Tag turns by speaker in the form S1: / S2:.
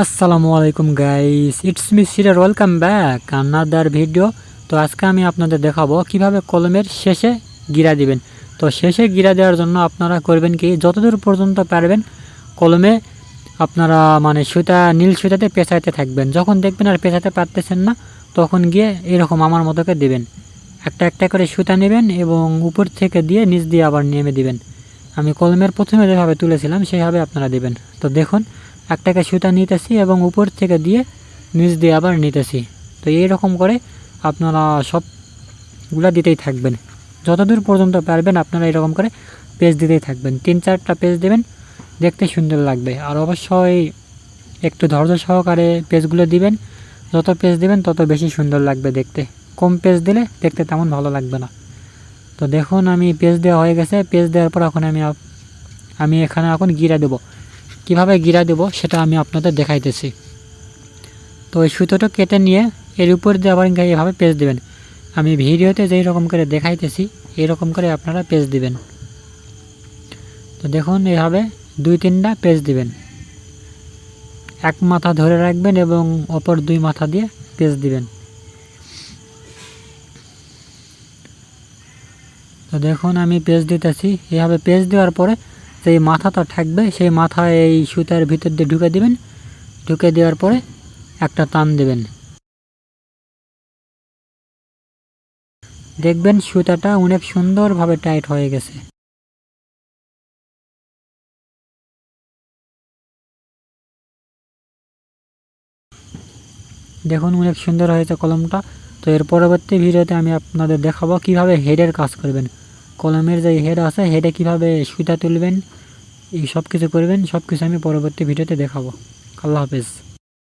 S1: আসসালামু আলাইকুম guys, it's me সিরার, ওয়েলকাম ব্যাক আনাদার ভিডিও। তো আজকে আমি আপনাদের দেখাবো কিভাবে কলমের শেষে গিরা দিবেন। তো শেষে গিরা দেওয়ার জন্য আপনারা করবেন কি, যতদূর পর্যন্ত পারবেন কলমে আপনারা সুতা নীল সুতাতে পেঁচাইতে থাকবেন। যখন দেখবেন আর পেঁচাতে পারতেছেন না, তখন গিয়ে এরকম আমার মতোকে দিবেন। একটা একটা করে সুতা নেবেন এবং উপর থেকে দিয়ে নিচ দিয়ে আবার নেমে দিবেন। আমি কলমের প্রথমে যেভাবে তুলেছিলাম সেইভাবে আপনারা দিবেন। তো দেখুন, একটাকে সুতা নিতেছি এবং উপর থেকে দিয়ে নিচ দিয়ে আবার নিতেছি। তো এইরকম করে আপনারা সবগুলা দিতেই থাকবেন। যতদূর পর্যন্ত পারবেন আপনারা এরকম করে পেজ দিতেই থাকবেন। 3-4টা পেজ দেবেন, দেখতে সুন্দর লাগবে। আর অবশ্যই একটু ধৈর্য সহকারে পেজগুলো দিবেন। যত পেজ দিবেন তত বেশি সুন্দর লাগবে দেখতে। কম পেজ দিলে দেখতে তেমন ভালো লাগবে না। তো দেখুন, আমি পেজ দেওয়া হয়ে গেছে। পেজ দেওয়ার পর এখন আমি এখানে এখন গিরা দেব। কিভাবে গিরা দেব সেটা আমি আপনাদের দেখাইতেছি। তো এই সুতোটা কেটে নিয়ে এর উপর দিয়ে আবার এভাবে পেজ দেবেন। আমি ভিডিওতে যেই রকম করে দেখাইতেছি এইরকম করে আপনারা পেজ দিবেন। তো দেখুন, এভাবে 2-3টা পেজ দিবেন। এক মাথা ধরে রাখবেন এবং অপর 2 মাথা দিয়ে পেজ দিবেন। তো দেখুন, আমি পেজ দিতেছি। এভাবে পেজ দেওয়ার পরে যেই মাথাটা থাকবে সেই মাথা এই সুতার ভিতর দিয়ে ঢুকে দিবেন। ঢুকে দেওয়ার পরে একটা টান দেবেন। দেখবেন সুতাটা অনেক সুন্দরভাবে টাইট হয়ে গেছে। দেখুন, অনেক সুন্দর হয়েছে কলমটা। তো এর পরবর্তী ভিডিওতে আমি আপনাদের দেখাবো কিভাবে হেডের কাজ করবেন। কলমের যে হেড আছে, হেডে কিভাবে সুতা তুলবেন, এই সব কিছু করবেন, সব কিছু আমি পরবর্তী ভিডিওতে দেখাবো। আল্লাহ হাফেজ।